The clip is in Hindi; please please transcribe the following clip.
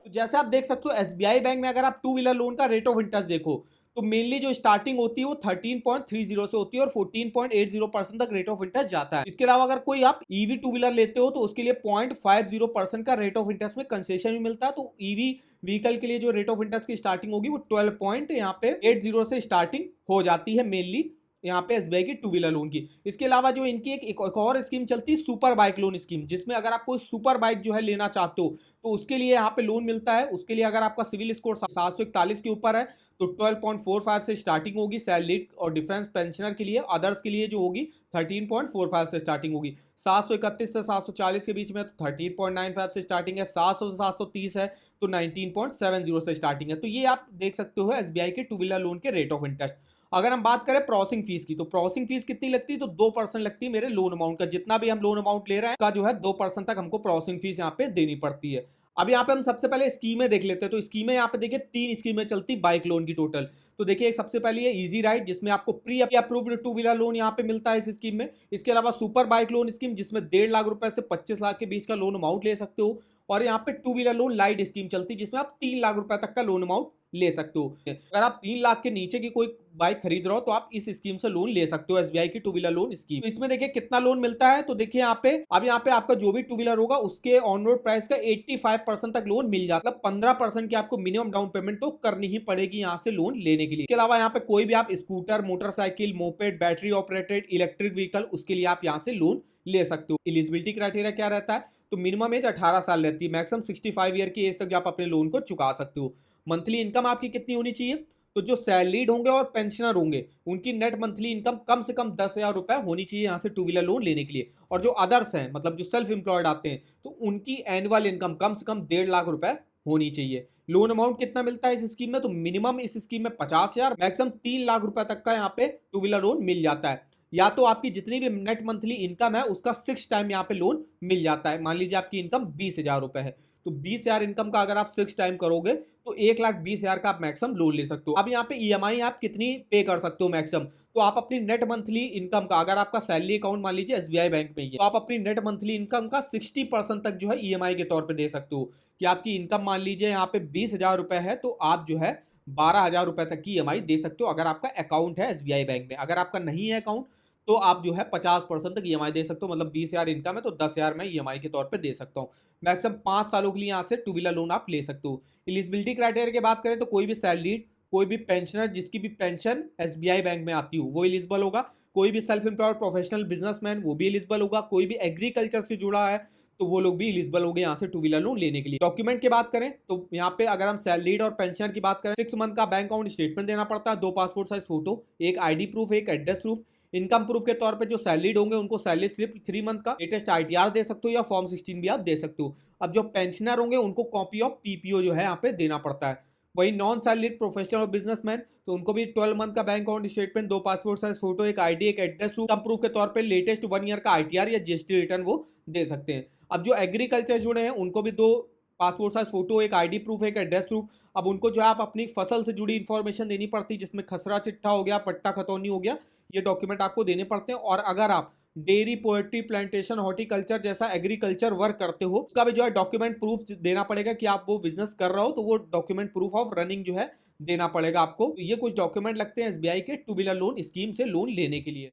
तो जैसे आप देख सकते हो एसबीआई बैंक में अगर आप टू व्हीलर लोन का रेट ऑफ इंटरेस्ट देखो तो मेनली जो स्टार्टिंग होती है वो 13.30 से होती है और 14.80% तक रेट ऑफ इंटरेस्ट जाता है। इसके अलावा अगर कोई आप ईवी टू व्हीलर लेते हो तो उसके लिए 0.50% का रेट ऑफ इंटरेस्ट में कंसेशन भी मिलता है। तो ईवी व्हीकल के लिए जो रेट ऑफ इंटरेस्ट की स्टार्टिंग होगी वो 12 पॉइंट यहाँ पे 80 से स्टार्टिंग हो जाती है मेनली यहाँ पे एसबीआई की टू व्हीलर लोन की। इसके अलावा जो इनकी एक और स्कीम चलती है सुपर बाइक लोन स्कीम, जिसमें अगर आप कोई सुपर बाइक जो है लेना चाहते हो तो उसके लिए यहाँ पे लोन मिलता है। उसके लिए अगर आपका सिविल स्कोर 741 के ऊपर है तो 12.45 से स्टार्टिंग होगी सैलरीड और डिफेंस पेंशनर के लिए। अदर्स के लिए जो होगी 13.45 से स्टार्टिंग होगी। 731 से 740 के बीच में तो 13.95 से स्टार्टिंग है। 700 से 730 है तो 19.70 से स्टार्टिंग है। तो ये आप देख सकते हो एसबीआई के टू व्हीलर लोन के रेट ऑफ इंटरेस्ट। अगर हम बात करें प्रोसेसिंग फीस की तो प्रोसेसिंग फीस कितनी लगती है तो 2% लगती है मेरे लोन अमाउंट का। जितना भी हम लोन अमाउंट ले रहे हैं का जो है 2% तक हमको प्रोसेसिंग फीस यहाँ पे देनी पड़ती है। अब यहाँ पे हम सबसे पहले स्कीमें देख लेते हैं। तो स्कीमें यहाँ पे देखिए 3 स्कीमें चलती बाइक लोन की टोटल। तो देखिए सबसे पहले है इजी राइड जिसमें आपको pre approved two wheeler loan यहाँ पे मिलता है इस स्कीम में। इसके अलावा सुपर बाइक लोन स्कीम जिसमें 1.5 लाख रुपए से 25 लाख के बीच का लोन अमाउंट ले सकते हो। और यहाँ पे two wheeler loan light scheme चलती है जिसमें आप 3 लाख रुपए तक का लोन अमाउंट ले सकते हो। अगर आप 3 लाख के नीचे की कोई बाइक खरीद रहे हो तो आप इस स्कीम से लोन ले सकते हो एसबीआई की टू व्हीलर लोन स्कीम। तो इसमें देखिए कितना लोन मिलता है तो देखिए यहाँ पे अब यहाँ पे आपका जो भी टू व्हीलर होगा उसके ऑन रोड प्राइस का 85% तक लोन मिल जाता है। मतलब 15% की आपको मिनिमम डाउन पेमेंट तो करनी ही पड़ेगी यहाँ से लोन लेने के लिए। इसके अलावा यहाँ पे कोई भी आप scooter, motorcycle, moped, battery operated electric vehicle उसके लिए आप यहाँ से लोन ले सकते हो। एलिजिबिलिटी क्राइटेरिया क्या रहता है तो मिनिमम एज 18 साल रहती है, मैक्सिमम 65 ईयर की एज तक आप अपने लोन को चुका सकते हो। मंथली इनकम आपकी कितनी होनी चाहिए तो जो सैलरीड होंगे और पेंशनर होंगे उनकी नेट मंथली इनकम कम से कम 10,000 रुपए होनी चाहिए यहाँ से टू व्हीलर लोन लेने के लिए। और जो अदर्स हैं मतलब जो सेल्फ एम्प्लॉयड आते हैं तो उनकी एनुअल इनकम कम से कम 1.5 लाख रुपए होनी चाहिए। लोन अमाउंट कितना मिलता है इस स्कीम में तो मिनिमम इस स्कीम में 50,000, मैक्सिमम 3 लाख रुपए तक का यहाँ पे टू व्हीलर लोन मिल जाता है। या तो आपकी जितनी भी नेट मंथली इनकम है उसका 6 टाइम यहाँ पे लोन मिल जाता है। मान लीजिए आपकी इनकम 20,000 रुपए है तो 20,000 इनकम का अगर आप 6 टाइम करोगे तो 1,20,000 का आप मैक्सिमम लोन ले सकते हो। अब यहाँ पे ईएमआई आप कितनी पे कर सकते हो मैक्सिमम तो आप अपनी नेट मंथली इनकम का, अगर आपका सैलरी अकाउंट मान लीजिए एसबीआई बैंक में ही है तो आप अपनी नेट मंथली इनकम का 60% तक जो है ईएमआई के तौर पे दे सकते हो। कि आपकी इनकम मान लीजिए यहाँ पे 20,000 रुपए है तो आप जो है 12,000 रुपए तक की ईएमआई दे सकते हो अगर आपका अकाउंट है एसबीआई बैंक में। अगर आपका नहीं है अकाउंट तो आप जो है 50% तक ईएमआई दे सकते हो। मतलब 20,000 इनकम है तो 10,000 मैं ईएमआई के तौर पे दे सकता हूँ। मैक्सिमम 5 सालों के लिए यहाँ से टू व्हीलर लोन आप ले सकते हो। एलिजिबिलिटी क्राइटेरिया की बात करें तो कोई भी सैलरीड, कोई भी पेंशनर जिसकी भी पेंशन एसबीआई बैंक में आती हो वो एलिजिबल होगा। कोई भी सेल्फ एम्प्लॉयड प्रोफेशनल बिजनेसमैन वो भी एलिजिबल होगा। कोई भी एग्रीकल्चर से जुड़ा है तो वो लोग भी एलिजिबल हो गए यहाँ से टू व्हीलर लोन लेने के लिए। डॉक्यूमेंट की बात करें तो यहाँ पे अगर हम सैलरीड और पेंशनर की बात करें 6 मंथ का बैंक अकाउंट स्टेटमेंट देना पड़ता है, 2 पासपोर्ट साइज फोटो, एक आईडी प्रूफ, एक एड्रेस प्रूफ। इनकम प्रूफ के तौर पे जो सैलरीड होंगे उनको सैलरी स्लिप 3 मंथ का, लेटेस्ट आईटीआर दे सकते हो या फॉर्म 16 भी आप दे सकते हो। अब जो पेंशनर होंगे उनको कॉपी ऑफ पीपीओ जो है यहाँ पे देना पड़ता है। वही नॉन सैलरीड प्रोफेशनल और बिजनेसमैन तो उनको भी 12 मंथ का bank account statement, 2 passport size photo, एक आईडी, एक एड्रेस प्रूफ के तौर पे लेटेस्ट 1 ईयर का आईटीआर या जीएसटी रिटर्न वो दे सकते हैं। अब जो एग्रीकल्चर जुड़े हैं उनको भी 2 पासपोर्ट साइज फोटो, एक आईडी प्रूफ, एक एड्रेस प्रूफ। अब उनको जो है आप अपनी फसल से जुड़ी इंफॉर्मेशन देनी पड़ती है जिसमें खसरा चिट्ठा हो गया, पट्टा खतौनी हो गया, ये डॉक्यूमेंट आपको देने पड़ते हैं। और अगर आप डेयरी, पोल्ट्री, प्लांटेशन, हॉर्टिकल्चर जैसा एग्रीकल्चर वर्क करते हो उसका भी जो है डॉक्यूमेंट प्रूफ देना पड़ेगा कि आप वो बिजनेस कर रहे हो तो वो डॉक्यूमेंट प्रूफ ऑफ रनिंग जो है देना पड़ेगा आपको। तो ये कुछ डॉक्यूमेंट लगते हैं एसबीआई के टू व्हीलर लोन स्कीम से लोन लेने के लिए।